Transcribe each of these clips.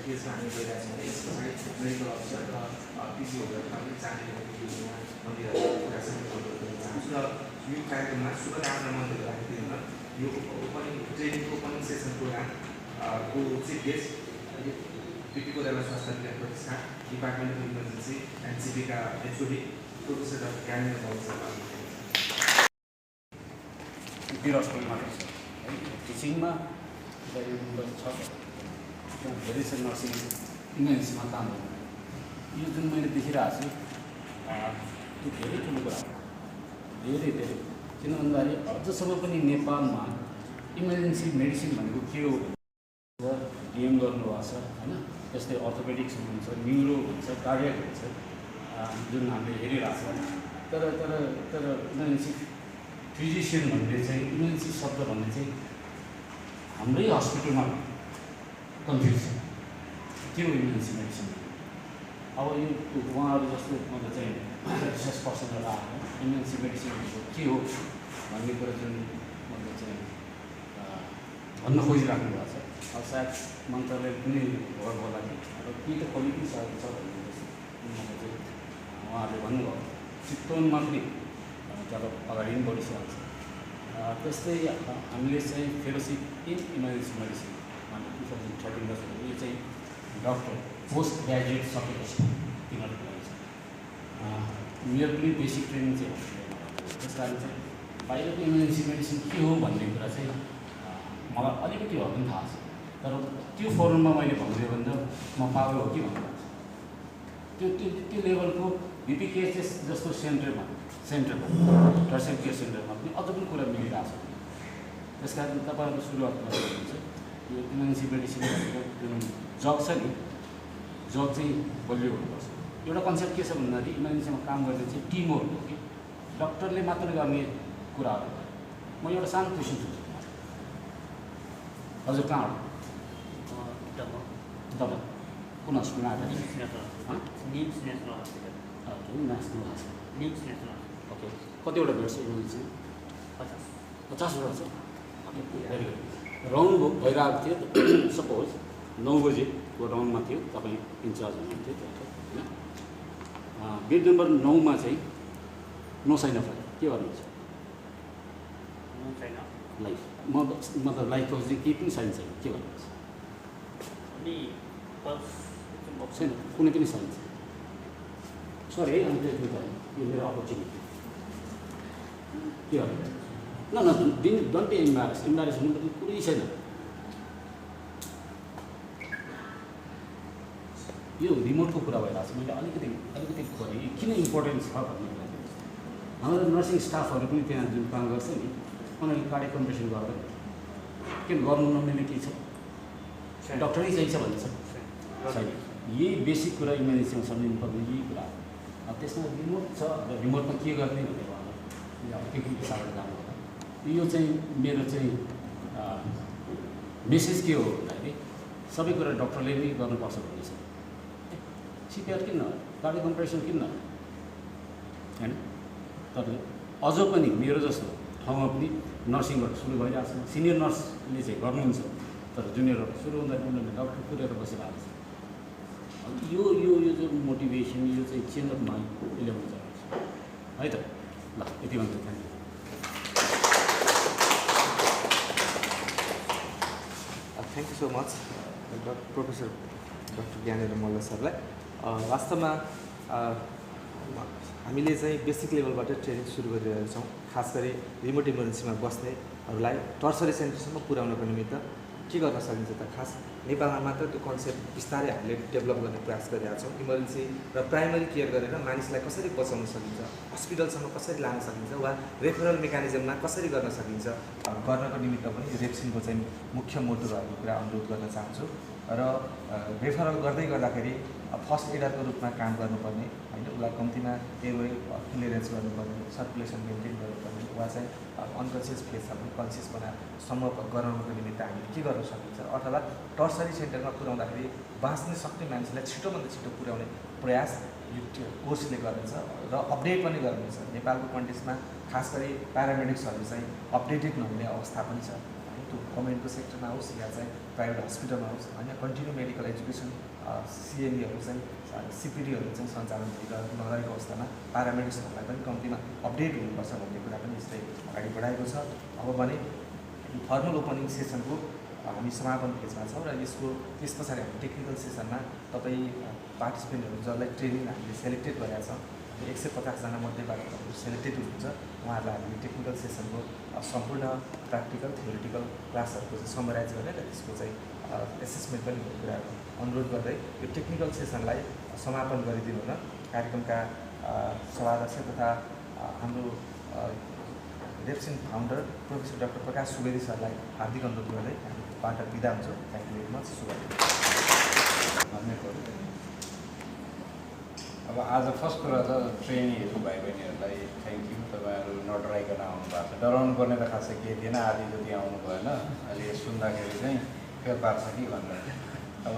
केसमा हामी गइरहेको छौँ। यस पछाडि मेडिकल अफिसर र पिसिओहरूमा पनि जाने मन्दिरहरूको कुरा चाहिँ गर्न चाहन्छु र यो कार्यक्रममा शुभकामना मन्दिरहरू राखिदिनुन यो opening training opening session program को चिफ गेस्ट पिपी कोइराला स्वास्थ्य विज्ञान प्रतिष्ठान डिपार्टमेन्ट अफ इमर्जेन्सी एन्ड सिपीका एचओडी प्रोफेसर डाक्टर ज्ञानेन्द्र पिर हस्पिटलमा है टिचिङमा छ धेरै छ नर्सिङ इमर्जेन्सीमा काम गर्नु यो जुन मैले देखिरहेको छु त्यो धेरै ठुलो कुरा हो धेरै धेरै किन भन्दाखेरि अझसम्म पनि नेपालमा इमर्जेन्सी मेडिसिन भनेको के हो डिएम गर्नुभएको छ होइन जस्तै अर्थोपेडिक्स हुन्छ न्युरो हुन्छ कार्डियक हुन्छ जुन हामीले हेरिरहेको छ तर इमर्जेन्सी फिजिसियन भन्ने चाहिँ इमर्जेन्सी शब्द भन्ने चाहिँ हाम्रै हस्पिटलमा कन्फ्युज छ के हो इमर्जेन्सी मेडिसिन अब यो उहाँहरू जस्तो मतलब चाहिँ रिसर्च पर्सनहरू आएर इमर्जेन्सी मेडिसिन के हो भन्ने कुरा जुन मतलब चाहिँ भन्न खोजिराख्नु भएको छ अब सायद मन्त्रालय कुनै भर होला कि अब के त क्वालिटी सकेको छ भन्ने मतलब चाहिँ उहाँहरूले भन्नुभयो चितवन मात्रै जब अगाडि पनि बढिसकेको छ त्यस्तै हामीले चाहिँ फेलोसिप इन इमर्जेन्सी मेडिसिन 2013 यो चाहिँ डक्टर पोस्ट ग्रेजुएट सकेपछि तिनीहरूको लागि छ मेरो पनि बेसिक ट्रेनिङ चाहिँ त्यस कारण चाहिँ बाहिरको इमर्जेन्सी मेडिसिन के हो भन्ने कुरा चाहिँ मलाई अलिकति भए पनि थाहा छ तर त्यो फोरममा मैले भनिदियो भने त म पागल हो कि भन्नु त्यो लेभलको बिपिकेएचएस जस्तो सेन्टरमा टर्सियरी केयर सेन्टरमा पनि अझ पनि कुरा मिलिरहेको छ त्यस कारण तपाईँहरूको सुरुवातमा हुन्छ यो इमर्जेन्सी मेडिसिन भनेको जुन जग छ नि जग चाहिँ बलियो हुनुपर्छ एउटा कन्सेप्ट के छ भन्दाखेरि इमर्जेन्सीमा काम गर्ने चाहिँ टिम वर्क हो कि डक्टरले मात्र गर्ने कुराहरू म एउटा सानो क्वेसन सोध्छु हजुर कहाँ हो तपाईँ कुन हस्पिटलमा आएर नेसनल हस्पिटल ओके कतिवटा बेड छ इमर्जेन्सी 50वटा छ भेरी गुड राउन्ड भइरहेको थियो सपोज 9 बजेको राउन्डमा थियो तपाईँ इन्चार्ज हुनुहुन्थ्यो होइन बेड नम्बर 9मा चाहिँ नो साइन अफ लाइफ के गर्नुहुन्छ लाइफ मतलब लाइफको चाहिँ केही पनि साइन छैन के गर्नुहुन्छ छैन कुनै पनि साइन छैन सरी है अनि यो मेरो अपर्च्युनिटी के गर्नु न डन्ट बी इम्बारेस हुनु पनि कुनै छैन यो रिमोटको कुरा भइरहेको छ मैले अलिकति खोजेँ किन इम्पोर्टेन्ट छ भन्ने कुरा हाम्रो नर्सिङ स्टाफहरू पनि त्यहाँ जुन काम गर्छ नि उनीहरूले कार्डियक कम्प्रेसन गर्दैन किन गर्नु नमिल्ने केही छ डक्टरै चाहिन्छ भन्ने छ छैन यही बेसिक कुरा इमर्जेन्सीमा सम्झिनु पर्ने यही कुरा अब त्यसमा रिमोट छ र रिमोटमा के गर्ने भनेर के साह्रो काम होला यो चाहिँ मेरो चाहिँ मेसेज के हो भन्दाखेरि सबै कुरा डक्टरले नै गर्नुपर्छ भन्ने छ सिपिआर किन कार्डियक कम्प्रेसन किन होइन तर अझ पनि मेरो जस्तो ठाउँमा पनि नर्सिङबाट सुरु भइरहेको छ सिनियर नर्सले चाहिँ गर्नुहुन्छ तर जुनियरहरू सुरु हुँदा उनीहरूले डक्टर कुरेर बसिरहेको छ यो जो मोटिभेसन यो चाहिँ चेन्ज अफ माइन्ड यसले हुन्छ है त ल यति भन्छु thank you thank you so much professor doctor Gyanendra Malla सरलाई वास्तवमा हामीले चाहिँ बेसिक लेभलबाट ट्रेनिङ सुरु गरिरहेका छौँ खास गरी रिमोट इमर्जेन्सीमा बस्नेहरूलाई टर्सरी सेन्टरसम्म पुर्याउनको निमित्त के गर्न सकिन्छ त खास नेपालमा मात्र त्यो कन्सेप्ट बिस्तारै हामीले डेभलप गर्ने प्रयास गरिरहेका छौँ इमर्जेन्सी र प्राइमरी केयर गरेर मानिसलाई कसरी बचाउन सकिन्छ हस्पिटलसम्म कसरी लान सकिन्छ वा रेफरल मेकानिजममा कसरी गर्न सकिन्छ गर्नको निमित्त पनि रेप्सिनको चाहिँ मुख्य मोटो रहेको कुरा अनुरोध गर्न चाहन्छु र रेफरल गर्दै गर्दाखेरि फर्स्ट एडरको रूपमा काम गर्नुपर्ने होइन उसलाई कम्तीमा एयरवे क्लियरेन्स गर्नुपर्ने सर्कुलेसन मेन्टेन गर्नुपर्ने वा चाहिँ अनकन्सियस फेज छ भने कन्सियस बनासम्म गराउनको निमित्त हामीले के गर्न सकिन्छ अथवा टर्सरी सेन्टरमा पुर्याउँदाखेरि बाँच्न सक्ने मान्छेलाई छिटोभन्दा छिटो पुर्याउने प्रयास यो कोर्सले गर्नेछ र अपडेट पनि गर्नेछ नेपालको कन्टेक्समा खास गरी प्यारामेडिक्सहरू चाहिँ अपडेटेड नहुने अवस्था पनि छ त्यो गभर्मेन्टको सेक्टरमा होस् या चाहिँ प्राइभेट हस्पिटलमा होस् होइन कन्टिन्यू मेडिकल एजुकेसन सिएमईहरू चाहिँ सिपिडीहरू चाहिँ सञ्चालन नरहेको अवस्थामा प्यारामेडिक्सहरूलाई पनि कम्तीमा अपडेट हुनुपर्छ भन्ने कुरा पनि यसले अगाडि बढाएको छ। अब भने फर्मल ओपनिङ सेसनको हामी समापन फेजमा छौँ र यसको त्यस पछाडि हामी टेक्निकल सेसनमा तपाईँ पार्टिसिपेन्टहरू जसलाई ट्रेनिङ हामीले सेलेक्टेड गरेका छौँ 150 जना मध्येबाट सेलेक्टेड हुनुहुन्छ उहाँहरूलाई हामीले टेक्निकल सेसनको सम्पूर्ण प्र्याक्टिकल थ्योरिटिकल क्लासहरूको चाहिँ समराइज गरेर त्यसको चाहिँ एसेसमेन्ट पनि हुने कुराहरू अनुरोध गर्दै यो टेक्निकल सेसनलाई समापन गरिदिनु हुन कार्यक्रमका सभाध्यक्ष तथा हाम्रो रेप्सिन फाउन्डर प्रोफेसर डाक्टर प्रकाश सुवेदी सरलाई हार्दिक अनुरोध गर्दै हामीबाट बिदा हुन्छौँ। Thank you very much. अब आज फर्स्ट कुरा त ट्रेनीहरू भाइ बहिनीहरूलाई थ्याङ्क यू। तपाईँहरू नडराइकन आउनु भएको छ। डराउनु पर्ने त खासै केही थिएन, आधी जति आउनु भएन। अहिले सुन्दाखेरि चाहिँ फेल पार्छ कि भनेर अब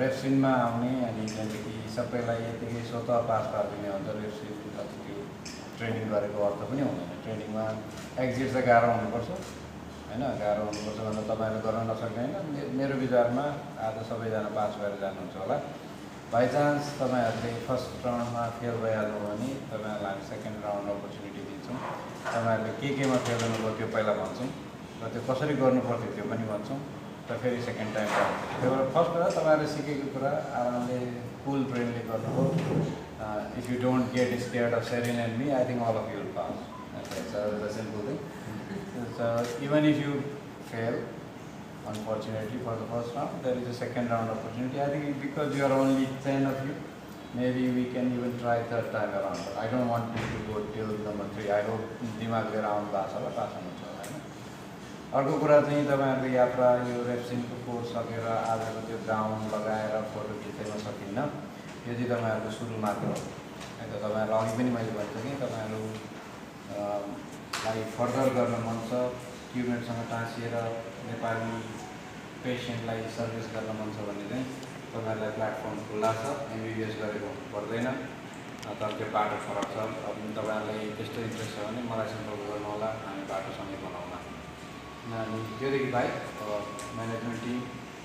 रेप्सिनमा आउने अनि त्यहाँदेखि सबैलाई यतिकै स्वत पास पारिदिने हुन्छ रेप्सिन अथवा त्यो ट्रेनिङ गरेको अर्थ पनि हुँदैन। ट्रेनिङमा एक्जिट चाहिँ गाह्रो हुनुपर्छ होइन, गाह्रो हुनुपर्छ भनेर तपाईँहरूले गर्न नसक्ने होइन। मेरो विचारमा आज सबैजना पास भएर जानुहुन्छ होला। बाइचान्स तपाईँहरूले फर्स्ट राउन्डमा फेल भइहाल्नु भने तपाईँहरूलाई हामी सेकेन्ड राउन्ड अपर्च्युनिटी दिन्छौँ। तपाईँहरूले केमा फेल हुनुभयो त्यो पहिला भन्छौँ र त्यो कसरी गर्नुपर्थ्यो त्यो पनि भन्छौँ र फेरि सेकेन्ड टाइम त्यही भएर फर्स्ट कुरा तपाईँहरूले सिकेको कुरा आरामले कुल ब्रेनले गर्नुभयो। If you don't get scared of Serin and me, I think all of you will pass. That's the simple thing. So even if you fail, unfortunately for the first round, there is a second round opportunity. I think because you are only 10 of you, maybe we can even try third time around. But I don't want you to go till number 3. I hope दिमागले round पास होला, पास हुनुहुन्छ होला होइन। अर्को कुरा चाहिँ तपाईँहरूको यात्रा यो रेप्सिनको course सकेर आजको त्यो गाउन लगाएर फोटो खिच्न सकिन्न, यो चाहिँ तपाईँहरूको सुरु मात्र हो। अन्त तपाईँहरू अघि पनि मैले भनिसकेँ तपाईँहरूलाई फर्दर गर्न मन छ, ट्युबमेटसँग टाँसिएर नेपाली पेसेन्टलाई सर्भिस गर्न मन छ भने चाहिँ तपाईँहरूलाई प्लेटफर्म खुल्ला छ। एमबिबिएस गरेको पर्दैन, तर त्यो बाटो फरक छ। अब तपाईँहरूलाई त्यस्तो इन्ट्रेस्ट छ भने मलाई सम्पर्क गर्नु होला, हामी बाटोसँगै बनाउला। अनि त्योदेखि बाहेक अब म्यानेजमेन्ट टिम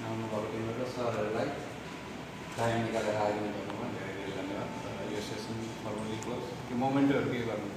आउनुभएको टिमबाट सरहरूलाई टाइम निकालेर आइदिनु भएकोमा धेरै धेरै धन्यवाद। यो सेसन फर्मली क्लोज। त्यो मोमेन्टहरू के गर्नुहुन्छ?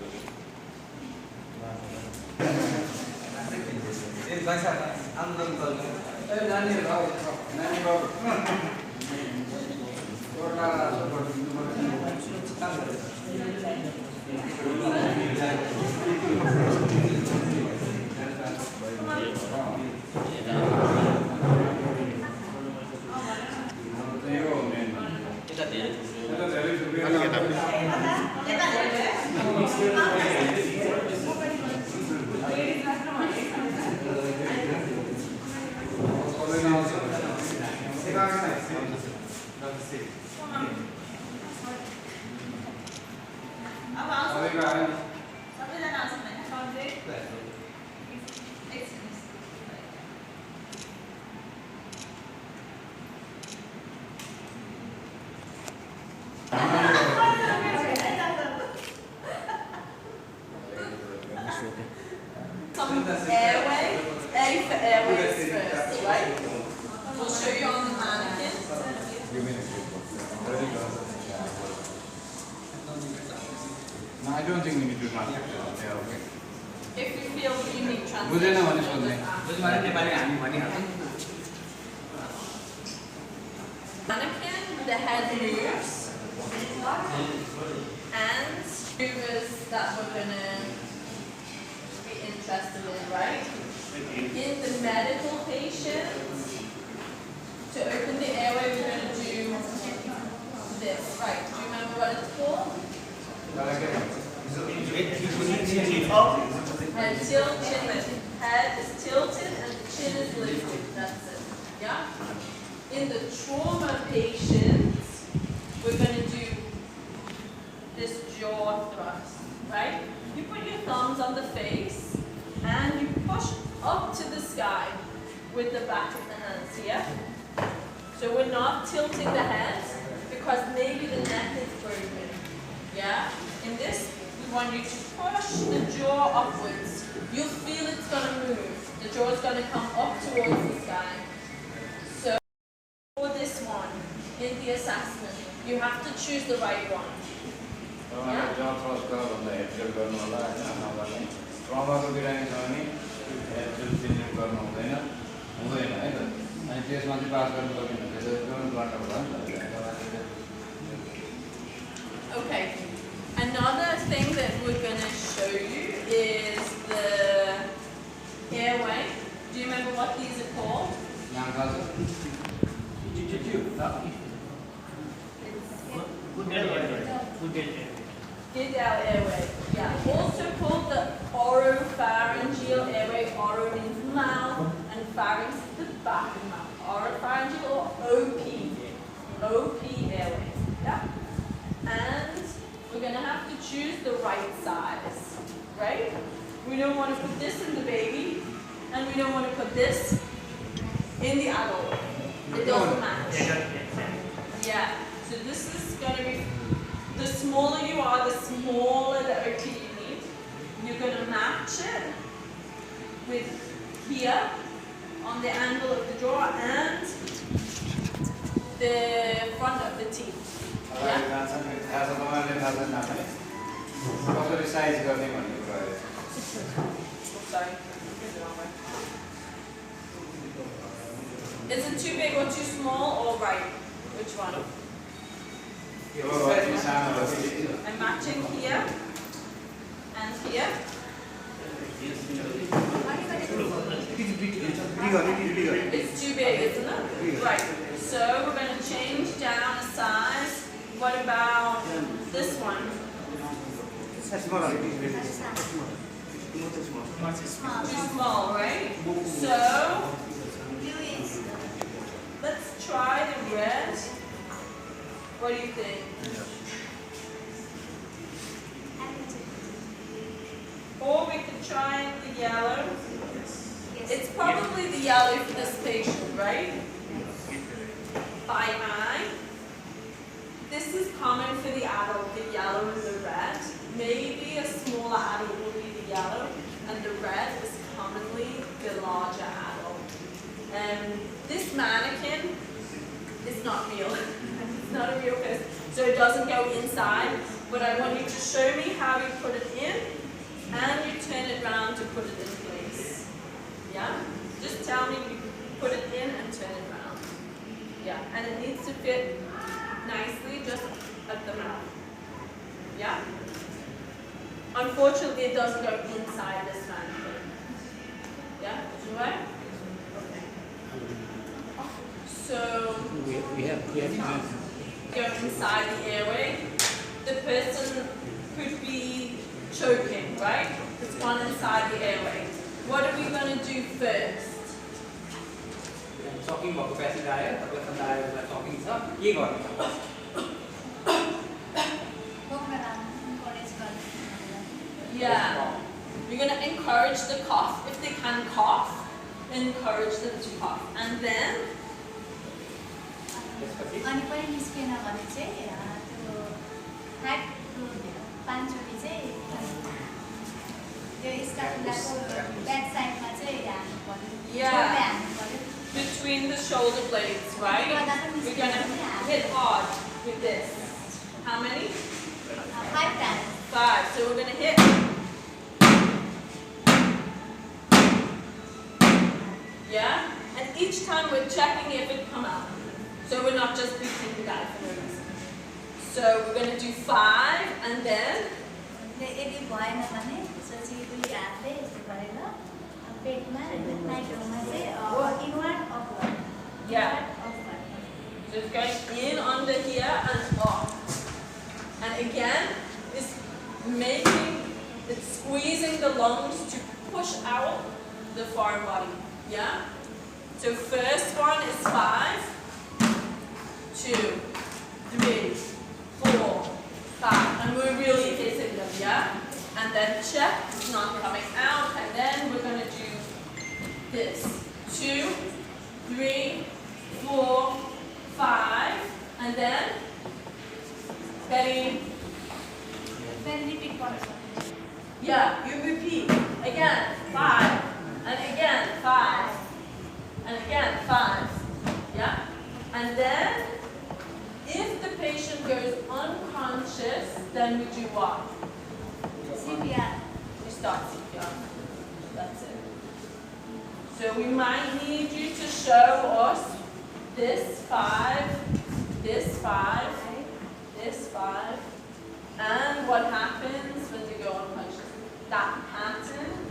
I don't think we need to translate. Yeah, okay. If you feel you need translation. बुझेन भने सोध्ने। Mannequin, the head moves, and movers that we're gonna be interested in, right? In the medical patients, to open the airway, we're gonna do this, right? Do you remember what it's called? Head tilt, chin lift. Head is tilted and the chin is lifted. That's it. Yeah? In the trauma patients, we're going to do this jaw thrust, right? You put your thumbs on the face and you push up to the sky with the back of the hands here. So we're not tilting the head because maybe the neck is broken. Yeah? In this, we want you to push the jaw upwards. You'll feel it's going to move. The jaw is going to come up towards the sky. So for this one, in the assessment, you have to choose the right one. तपाईँले जहाँ thrust गर भन्दा headset गर्नु होला होइन नगर्ने ट्रमाको बिरामी छ भने हेडसेट चेन्ज गर्नु हुँदैन है त अनि त्यसमा चाहिँ पास गर्नु सकिन्छ त्यसरी पनि गर्नु होला नि त Okay, another thing that we're going to show you is the airway. Do you remember what these are called? नाम थाहा छ Get out airway. Yeah. Also called the oropharyngeal airway. Oro means mouth and pharynx is the back of the mouth. Oropharyngeal or OP. OP airway. Yeah. And we're going to have to choose the right size. Right? We don't want to put this in the baby and we don't want to put this in the adult. It doesn't match. Yeah. So this is going to be, the smaller you are, the smaller the OP you need. You're going to match it with here on the angle of the jaw and the front of the teeth. Yeah? थाहा छ तपाईँले थाहा छैन नामै कसरी size गर्ने भन्ने कुरा Sorry. Is it too big or too small or right? Which one? I'm matching here and here. It's too big, isn't it? Right. So we're going to change down a size. What about this one? Too small, right? So let's try the red. What do you think? Or we could try the yellow. It's probably the yellow for this patient, right? By eye. This is common for the adult, the yellow and the red. Maybe a smaller adult will be the yellow, and the red is commonly the larger adult. This mannequin is not real. It's not a real person, so it doesn't go inside. But I want you to show me how you put it in, and you turn it around to put it in place. Yeah? Just tell me you put it in and turn it around. Yeah, and it needs to fit nicely just at the mouth. Yeah? Unfortunately, it doesn't go inside this mannequin. Yeah? Right? Okay. So, go inside the airway. The person could be choking, right? It's one inside the airway. What are we going to do first? Talking about capacity diet, talking stuff, ये करना Yeah. You're going to encourage the cough. If they can cough, encourage them to cough. And then अनि पनि निस्केन भने चाहिँ त्यो right पाँचचोटि चाहिँ त्यो स्टार्टिङको back साइडमा चाहिँ हाल्नु पर्यो Yeah. Between the shoulder blades, right? We're going to hit hard with this. How many? 5 times. 5. So we're going to hit. Yeah? And each time we're checking if it come out. So we're not just beating the guy for no reason. So we're going to do 5 and then यदि भएन भने त्यसपछि दुई हातले यस्तो गरेर पेटमा नाइटोमा चाहिँ inward upward Yeah. So it's going in under here and off. And again, it's squeezing the lungs to push out the foreign body. Yeah? So first one is 5, 2, 3, 4, 5. And we're really hitting them, yeah? And then check, it's not coming out. And then we're going to do this. 2, 3, 4, 5. And then, very, Then repeat once. yeah, you repeat. Again, 5. And again, And then, if the patient goes unconscious, then we do what? CPR. We start CPR. That's it. So we might need you to show us this 5, this 5, this 5, and what happens when they go unconscious. That pattern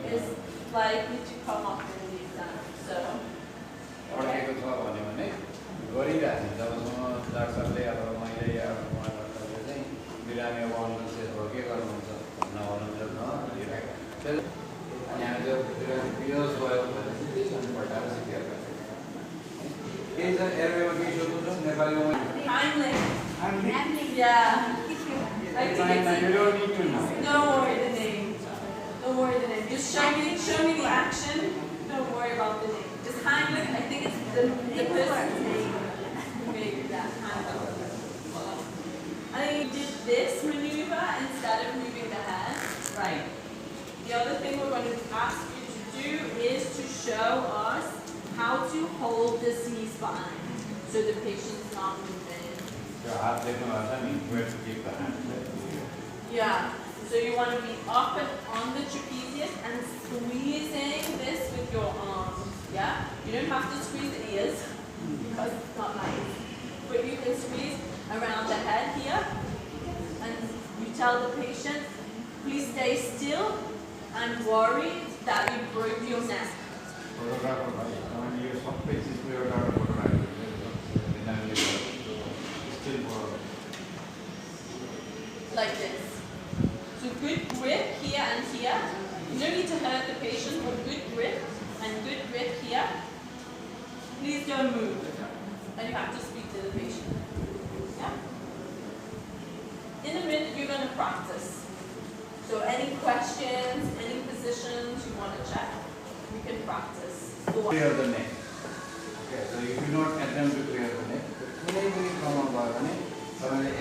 is likely to come up in the exam. So, अड्केको छ भने गरिरहेको छ जबसम्म डाक्टरले अब मैले अब उहाँहरूले चाहिँ बिरामी अब अनकन्सियस भयो के गर्नुहुन्छ भन्नुहुन्छ अनि हामी जब बिरामी बिहोस भयो भने चाहिँ त्यसमा पल्टाएर सिपिआर गर्छ केही छ एयरवेमा केही सोध्नु छ नेपालीमा Heimlich. Yeah. I think it's you don't need to know. Don't worry the name. Don't worry the name. Just show me the action. Don't worry about the name. Just Heimlich. I think it's the person's name. Okay, that Heimlich. I think you did this maneuver instead of moving the head. Right. The other thing we're going to ask you to do is to show us how to hold the C-spine so the patient's not moving. Yeah, so you want to be up and on the trapezius and squeezing this with your arms. Yeah, you don't have to squeeze the ears because it's not nice, but you can squeeze around the head here, and you tell the patient, please stay still. I'm worried that you broke your neck. Like this. So good grip here and here. You don't need to hurt the patient, but good grip and good grip here. Please don't move. And you have to speak to the patient. Yeah? In a minute, you're going to practice. So any questions, any positions you want to check, we can practice. Clear the neck. Okay, so if you not attempt to clear the neck,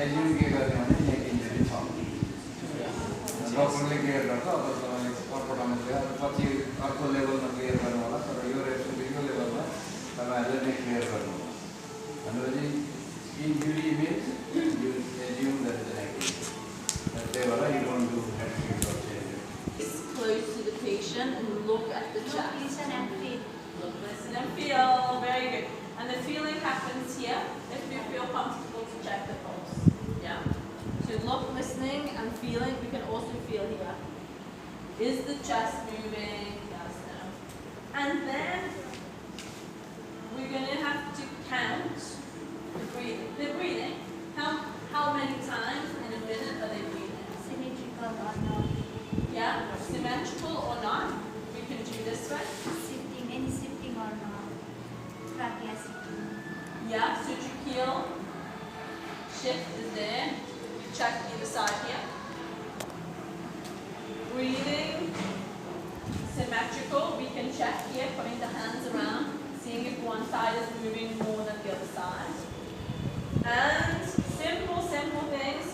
assume के गर्ने भने neck injury छ डक्टरले clear गर्छ अब तपाईले कर्पोटामा clear पछि अर्को लेभलमा क्लियर गर्नु होला तर यो रेस्पिरेटरी लेभलमा तपाईहरुले नेक क्लियर गर्नु होला भनेपछि injury means you assume that is an neck injury त्यही भएर you don't do head shift or change. Close to the patient and look at the chest. Listen and feel. Look, listen and feel. Very good. And the feeling happens here if you feel comfortable to check the pulse. Yeah? So look, listening and feeling. We can also feel here. Is the chest moving? Yes, no. And then we're going to have to count the breathing. The breathing. How many times in a minute are they breathing? Symmetrical or not. Yeah? Symmetrical or not? We can do this way. Shifting, any shifting or not. Trachea shifting. Yeah, so tracheal shift is there. Check either side here. Breathing, symmetrical. We can check here, putting the hands around, seeing if one side is moving more than the other side. And simple things.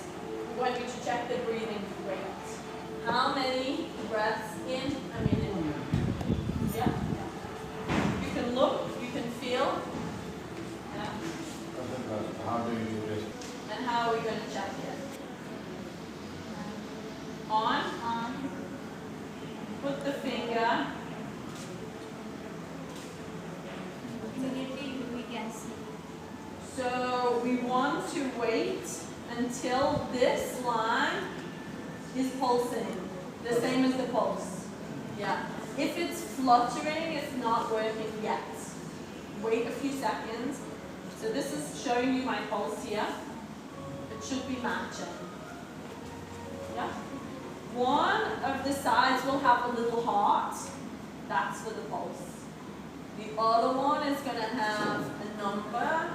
We want you to check the breathing rate. How many breaths in a minute? Yeah? You can look, you can feel. Yeah? How do you do this? And how are we going to check it? On. Put the finger. Immediately we can see. So we want to wait until this line is pulsing, the same as the pulse. Yeah. If it's fluttering, it's not working yet. Wait a few seconds. So this is showing you my pulse here. It should be matching. Yeah. One of the sides will have a little heart. That's for the pulse. The other one is going to have a number.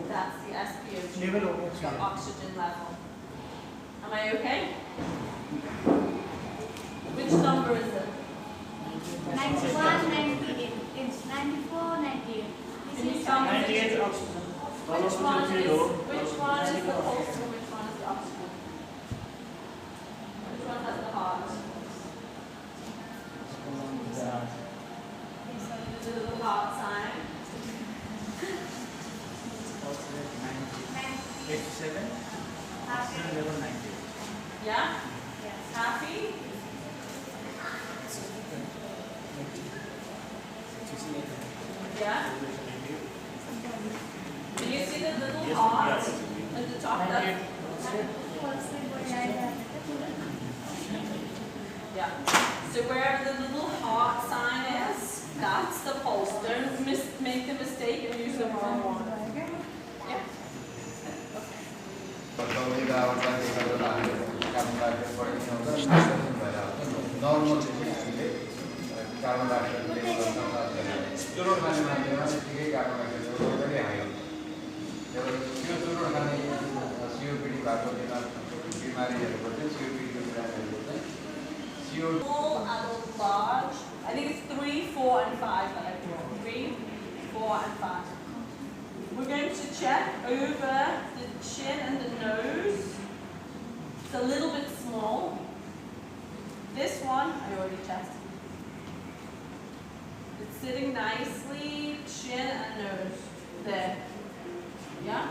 That's the SpO2, the oxygen level. Am I okay? Which number is it? 91, 98. It's 94, 98. Can you tell me 98 oxygen. which one is the pulse and which one is the oxygen? Which one has the heart? The little heart 87, Happy. oxygen level 90. Yeah? Yes. Happy? Yeah? Do you see the little heart at the top? That's, yeah. So wherever the little heart sign is, that's the pulse. Don't make the mistake and use the wrong one. Yeah. Normal चिजले carbon dioxide level गर्न सक्दैन चुरोट खाने मान्छेमा त्यतिकै carbon dioxide level पनि high हुन्छ त्यो चुरोट खाने सिओपिडी भएको बिमारीहरूको चाहिँ सिओपिडीको बिरामीहरूको चाहिँ Small, adult, large. I think it's 3, 4, and 5 that I draw. 3, 4, and 5. We're going to check over the chin and the nose. It's a little bit small. This one, I already checked. It's sitting nicely, chin and nose. There. Yeah?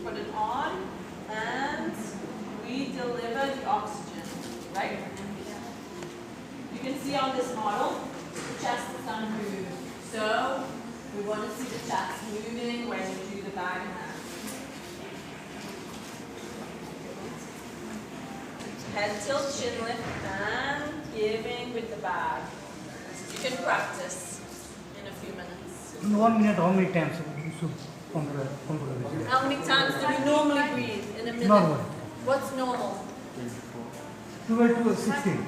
Put it on, and we deliver the oxygen, right? You can see on this model, the chest is unmoved. So, we want to see the chest moving when you do the bag hand. Head tilt, chin lift, and giving with the bag. You can practice in a few minutes. In 1 minute, how many times you should control this? How many times do we normally breathe in a minute? Normal. What's normal? 12 to 16.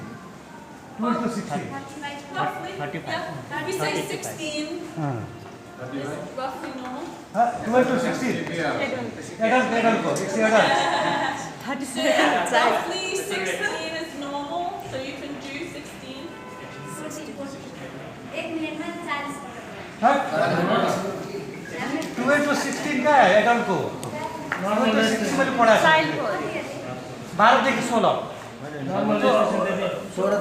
12 to 16. Roughly? 35. Yeah. We say 16 is roughly normal. 12 to 16. Adult go. It's adult. So roughly 16 is normal, so you can do 16. 1 minute में 40 Huh? 12 to 16 का है adult को. 12 to 16 में पढ़ा है. 12 देखिए 16.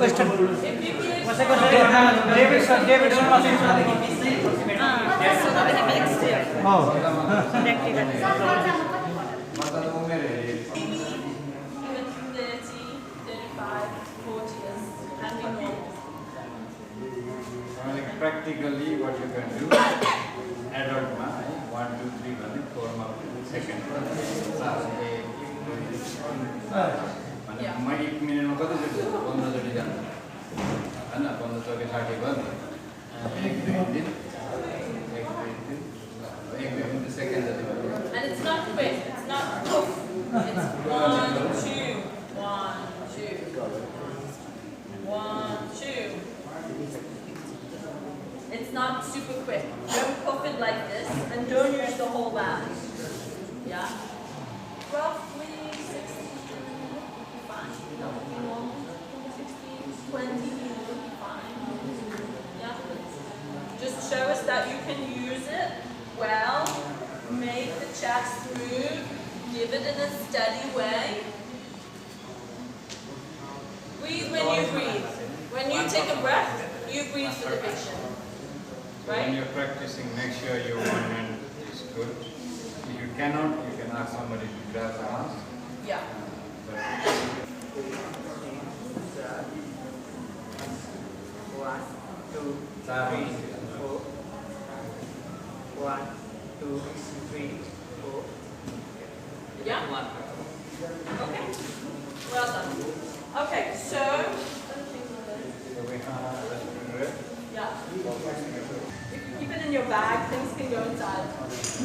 Question. If you give Davidson Oh. 40 is handy normal. practically what you can do adult ma 1 2 3 भन्ने 4 मा सेकेन्ड म 1 मिनेटमा कति जति 15 जति जान्छ हैन 15 चौके 60 भयो नि 1 2 दिन 1 2 सेकेन्ड जति भयो And it's not quick, it's not poof. It's 1 2 1 2 1 2. It's not super quick. Don't puff it like this and don't use the whole bag. Yeah? Roughly 16, fine. That would be normal. 16, 20 would be fine. Yeah? Just show us that you can use it well. Make the chest move. Give it in a steady way. Breathe when you breathe. When you take a breath, you breathe for the patient. When Right? you're practicing, make sure your one hand is good. If you cannot, you can ask somebody to grab the mask. Yeah. But 1 2 3 4 1 2 3 4 Yeah? 1 Okay. Well done. Okay, so yeah. If you keep it in your bag, things can go inside.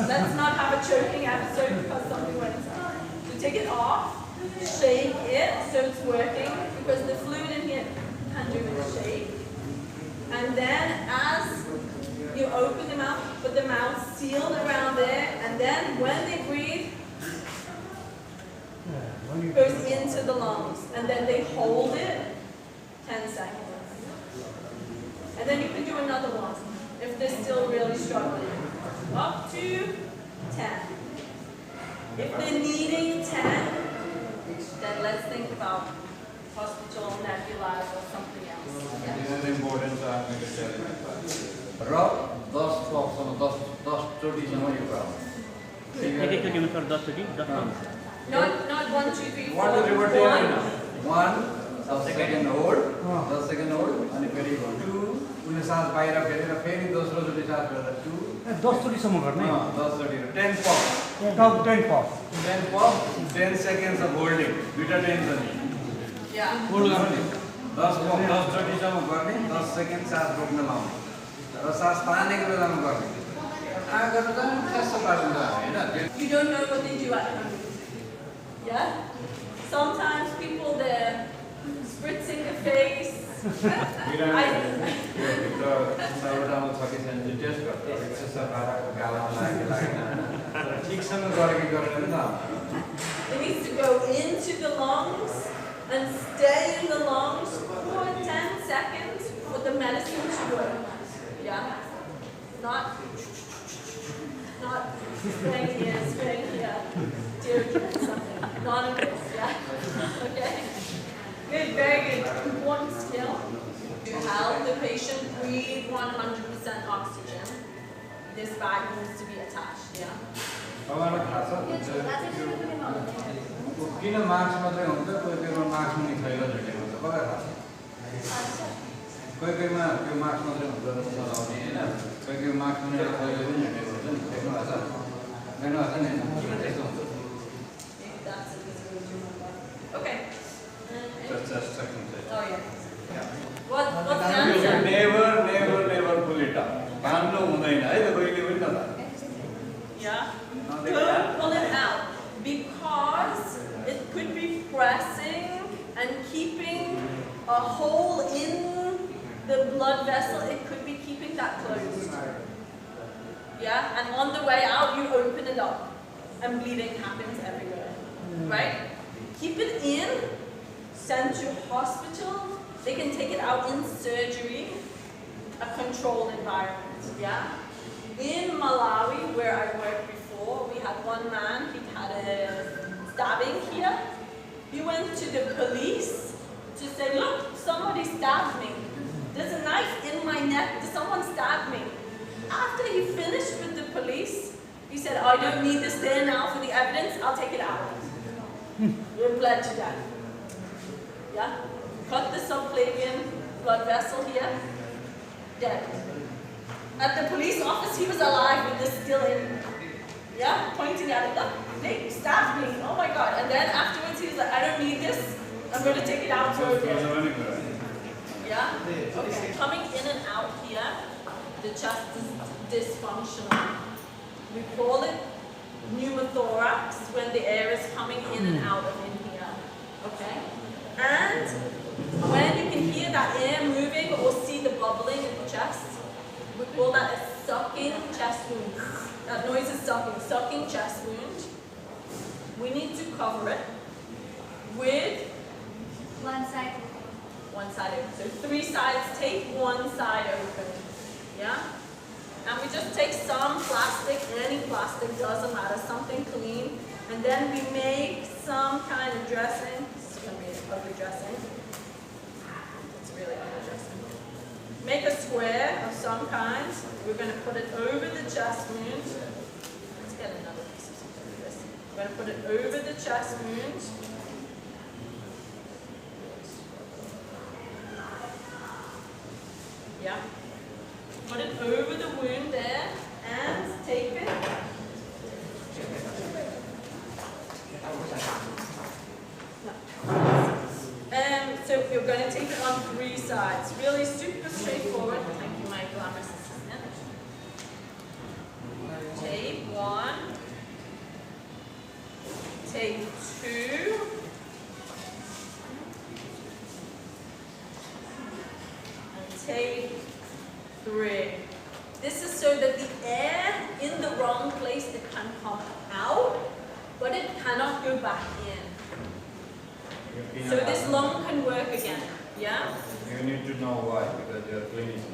Let's not have a choking episode because something went inside. So take it off, shake it so it's working because the fluid in here can do with shake. And then as you open the mouth, put the mouth sealed around there, and then when they breathe, goes into the lungs, and then they hold it 10 seconds. And then you can do another one if they're still really struggling. Up to 10. If they're needing 10, then let's think about hospital, nebulizer, or something else. Yeah? this is important, so I'm going to tell you. र 10 चोटिसम्म यो गराउनु एकैचोटि अनुसार 10 चोटि 10 Not 1, 2, 3, 4. One to repeat there. One. 1 second hold, 10 second hold, अनि फेरि 2 उले सास बाहिर फेरेर फेरि दोस्रो चोटि सास फेरेर 2 10 चोटिसम्म गर्ने 10 चोटि 10 puff 10 puff 10 pop, 10 seconds of holding. Duita 10 छ नि Yeah. होल्ड गर्ने 10 पफ 10 चोटिसम्म गर्ने 10 सेकेन्ड सास रोक्न लाउने र सास तानेको बेलामा गर्ने आगो त कस्तो पार्छ हैन You don't know what they do at home. Yeah? Sometimes people, they're spritzing the face. बिरामी भित्र सर्वटामा छ कि छैन टेस्ट गर्छ एक्सर्साइज बाराको गालामा लागेन ठिकसँग गरे कि गरेन नि त It needs to go into the lungs and stay in the lungs for 10 seconds for the medicine to work. Yeah? Not spraying here, something. None of this, yeah? Okay? Good, very good. Important skill. To help the patient breathe 100% oxygen, this bag needs to be attached, yeah? तपाईँलाई थाहा छ किन marks मात्रै हुन्छ कोही कोहीमा marks मुनि थैलो झुटेको हुन्छ कसलाई थाहा छ कोही कोहीमा त्यो मार्क्स मात्रै हुन्छ चलाउने होइन कोही कोही मार्क्स मुनि थैलो पनि झुटेको हुन्छ नि देख्नु भएको छ देख्नु भएको छ नि किन त्यस्तो हुन्छ Maybe that's a good way to remember. Okay. Just second. Oh, yeah. What's the answer? never pull it up बान्नु हुँदैन है त कहिले पनि त Yeah? Don't pull it out because it could be pressing and keeping a hole in the blood vessel. It could be keeping that closed. Yeah? And on the way out, you open it up and bleeding happens everywhere. Right? Keep it in, send to hospital. They can take it out in surgery, a controlled environment. Yeah? In Malawi, where I worked before, we had one man, he had a stabbing here. He went to the police to say, look, somebody stabbed me. There's a knife in my neck, someone stabbed me. After he finished with the police, he said, I don't need this there now for the evidence, I'll take it out. You're bled to death. Yeah? Cut the subclavian blood vessel here, dead. At the police office, he was alive with this still in. Yeah? Pointing at it, look, they stabbed me, oh my God. And then afterwards, he was like, I don't need this, I'm going to take it out for a bit. Yeah? Okay. Coming in and out here, the chest is dysfunctional. We call it pneumothorax when the air is coming in and out of in here. Okay? And when you can hear that air moving or see the bubbling in the chest, we call that a sucking chest wound. That noise is sucking chest wound. We need to cover it with One side. one side open. So 3 sides, take one side open. Yeah? And we just take some plastic, any plastic, doesn't matter, something clean. And then we make some kind of dressing. This is going to be a ugly dressing. It's really ugly dressing. Make a square of some kind. We're going to put it over the chest wound. Let's get another piece of something like this. We're going to put it over the chest wound. Yeah. Put it over the wound there and tape it. So you're going to tape it on 3 sides. Really super straightforward. Thank you, my glamorous assistant. Tape 1. Tape 2. And tape 3. This is so that the air in the wrong place, it can come out, but it cannot go back in. So this lung can work again, yeah? You need to know why, because you're clinician.